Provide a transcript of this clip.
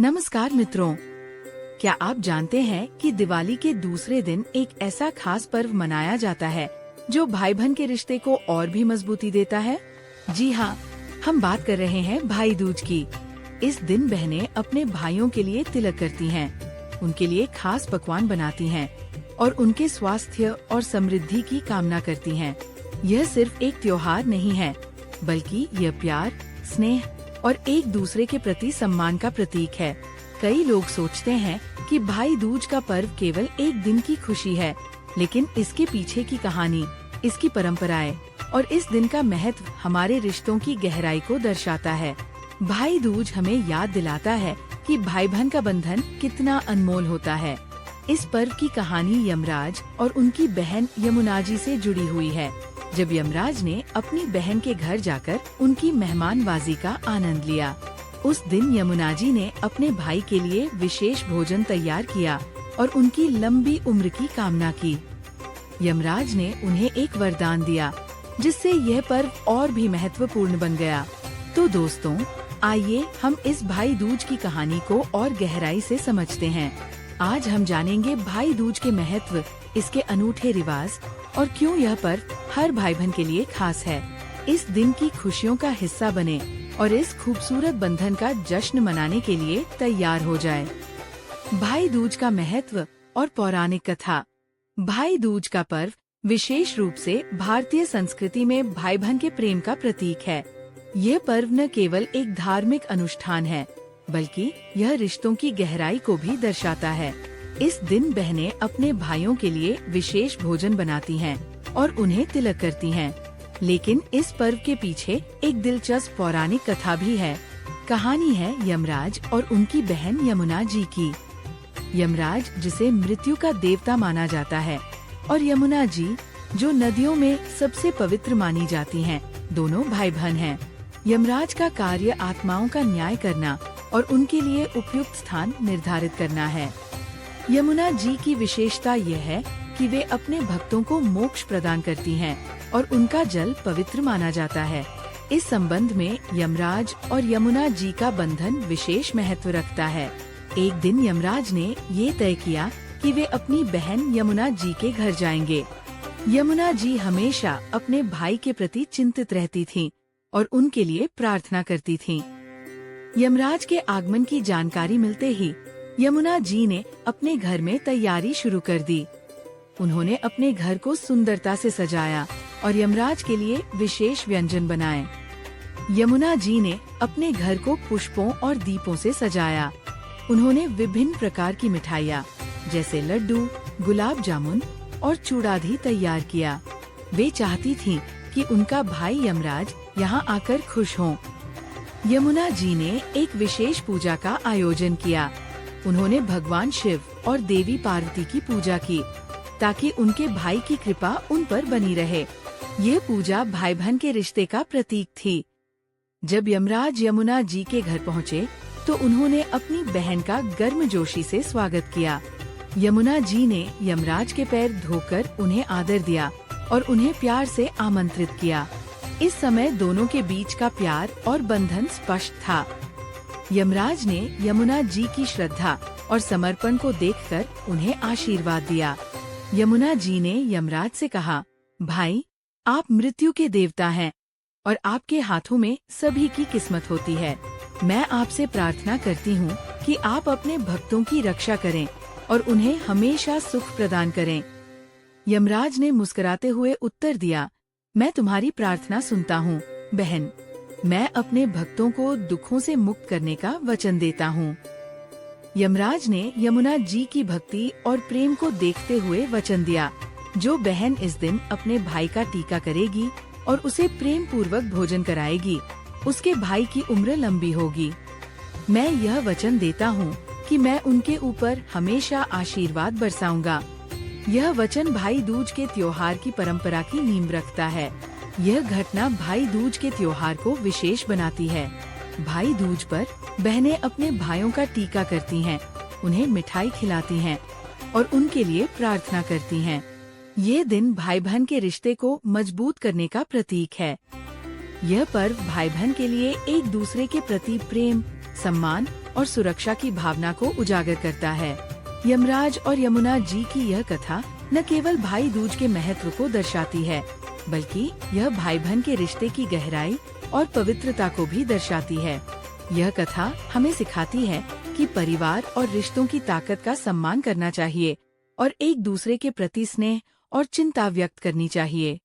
नमस्कार मित्रों, क्या आप जानते हैं कि दिवाली के दूसरे दिन एक ऐसा खास पर्व मनाया जाता है जो भाई बहन के रिश्ते को और भी मजबूती देता है। जी हाँ, हम बात कर रहे हैं भाई दूज की। इस दिन बहनें अपने भाइयों के लिए तिलक करती हैं, उनके लिए खास पकवान बनाती हैं और उनके स्वास्थ्य और समृद्धि की कामना करती हैं। यह सिर्फ एक त्योहार नहीं है, बल्कि यह प्यार, स्नेह और एक दूसरे के प्रति सम्मान का प्रतीक है। कई लोग सोचते हैं कि भाई दूज का पर्व केवल एक दिन की खुशी है, लेकिन इसके पीछे की कहानी, इसकी परंपराएं और इस दिन का महत्व हमारे रिश्तों की गहराई को दर्शाता है। भाई दूज हमें याद दिलाता है कि भाई बहन का बंधन कितना अनमोल होता है। इस पर्व की कहानी यमराज और उनकी बहन यमुना जी से जुड़ी हुई है। जब यमराज ने अपनी बहन के घर जाकर उनकी मेहमानबाजी का आनंद लिया, उस दिन यमुना जी ने अपने भाई के लिए विशेष भोजन तैयार किया और उनकी लंबी उम्र की कामना की। यमराज ने उन्हें एक वरदान दिया, जिससे यह पर्व और भी महत्वपूर्ण बन गया। तो दोस्तों, आइए हम इस भाई दूज की कहानी को और गहराई से समझते हैं। आज हम जानेंगे भाई दूज के महत्व, इसके अनूठे रिवाज और क्यों यह पर्व हर भाई बहन के लिए खास है। इस दिन की खुशियों का हिस्सा बने और इस खूबसूरत बंधन का जश्न मनाने के लिए तैयार हो जाए। भाई दूज का महत्व और पौराणिक कथा। भाई दूज का पर्व विशेष रूप से भारतीय संस्कृति में भाई बहन के प्रेम का प्रतीक है। यह पर्व न केवल एक धार्मिक अनुष्ठान है, बल्कि यह रिश्तों की गहराई को भी दर्शाता है। इस दिन बहनें अपने भाइयों के लिए विशेष भोजन बनाती हैं और उन्हें तिलक करती हैं। लेकिन इस पर्व के पीछे एक दिलचस्प पौराणिक कथा भी है। कहानी है यमराज और उनकी बहन यमुना जी की। यमराज, जिसे मृत्यु का देवता माना जाता है, और यमुना जी, जो नदियों में सबसे पवित्र मानी जाती हैं, दोनों भाई बहन हैं। यमराज का कार्य आत्माओं का न्याय करना और उनके लिए उपयुक्त स्थान निर्धारित करना है। यमुना जी की विशेषता यह है कि वे अपने भक्तों को मोक्ष प्रदान करती हैं और उनका जल पवित्र माना जाता है। इस संबंध में यमराज और यमुना जी का बंधन विशेष महत्व रखता है। एक दिन यमराज ने ये तय किया कि वे अपनी बहन यमुना जी के घर जाएंगे। यमुना जी हमेशा अपने भाई के प्रति चिंतित रहती थीं और उनके लिए प्रार्थना करती थीं। यमराज के आगमन की जानकारी मिलते ही यमुना जी ने अपने घर में तैयारी शुरू कर दी। उन्होंने अपने घर को सुंदरता से सजाया और यमराज के लिए विशेष व्यंजन बनाए। यमुना जी ने अपने घर को पुष्पों और दीपों से सजाया। उन्होंने विभिन्न प्रकार की मिठाइयाँ जैसे लड्डू, गुलाब जामुन और चूड़ाधी तैयार किया। वे चाहती थीं कि उनका भाई यमराज यहाँ आकर खुश हों। यमुना जी ने एक विशेष पूजा का आयोजन किया। उन्होंने भगवान शिव और देवी पार्वती की पूजा की, ताकि उनके भाई की कृपा उन पर बनी रहे। ये पूजा भाई बहन के रिश्ते का प्रतीक थी। जब यमराज यमुना जी के घर पहुँचे, तो उन्होंने अपनी बहन का गर्मजोशी से स्वागत किया। यमुना जी ने यमराज के पैर धोकर उन्हें आदर दिया और उन्हें प्यार से आमंत्रित किया। इस समय दोनों के बीच का प्यार और बंधन स्पष्ट था। यमराज ने यमुना जी की श्रद्धा और समर्पण को देखकर उन्हें आशीर्वाद दिया। यमुना जी ने यमराज से कहा, भाई, आप मृत्यु के देवता हैं और आपके हाथों में सभी की किस्मत होती है। मैं आपसे प्रार्थना करती हूँ कि आप अपने भक्तों की रक्षा करें और उन्हें हमेशा सुख प्रदान करें। यमराज ने मुस्कुराते हुए उत्तर दिया, मैं तुम्हारी प्रार्थना सुनता हूँ बहन। मैं अपने भक्तों को दुखों से मुक्त करने का वचन देता हूँ। यमराज ने यमुना जी की भक्ति और प्रेम को देखते हुए वचन दिया, जो बहन इस दिन अपने भाई का टीका करेगी और उसे प्रेम पूर्वक भोजन कराएगी, उसके भाई की उम्र लंबी होगी। मैं यह वचन देता हूँ कि मैं उनके ऊपर हमेशा आशीर्वाद बरसाऊंगा। यह वचन भाई दूज के त्योहार की परंपरा की नींव रखता है। यह घटना भाई दूज के त्योहार को विशेष बनाती है। भाई दूज पर बहनें अपने भाइयों का टीका करती हैं, उन्हें मिठाई खिलाती हैं और उनके लिए प्रार्थना करती हैं। ये दिन भाई बहन के रिश्ते को मजबूत करने का प्रतीक है। यह पर्व भाई बहन के लिए एक दूसरे के प्रति प्रेम, सम्मान और सुरक्षा की भावना को उजागर करता है। यमराज और यमुना जी की यह कथा न केवल भाई दूज के महत्व को दर्शाती है, बल्कि यह भाई बहन के रिश्ते की गहराई और पवित्रता को भी दर्शाती है। यह कथा हमें सिखाती है कि परिवार और रिश्तों की ताकत का सम्मान करना चाहिए और एक दूसरे के प्रति स्नेह और चिंता व्यक्त करनी चाहिए।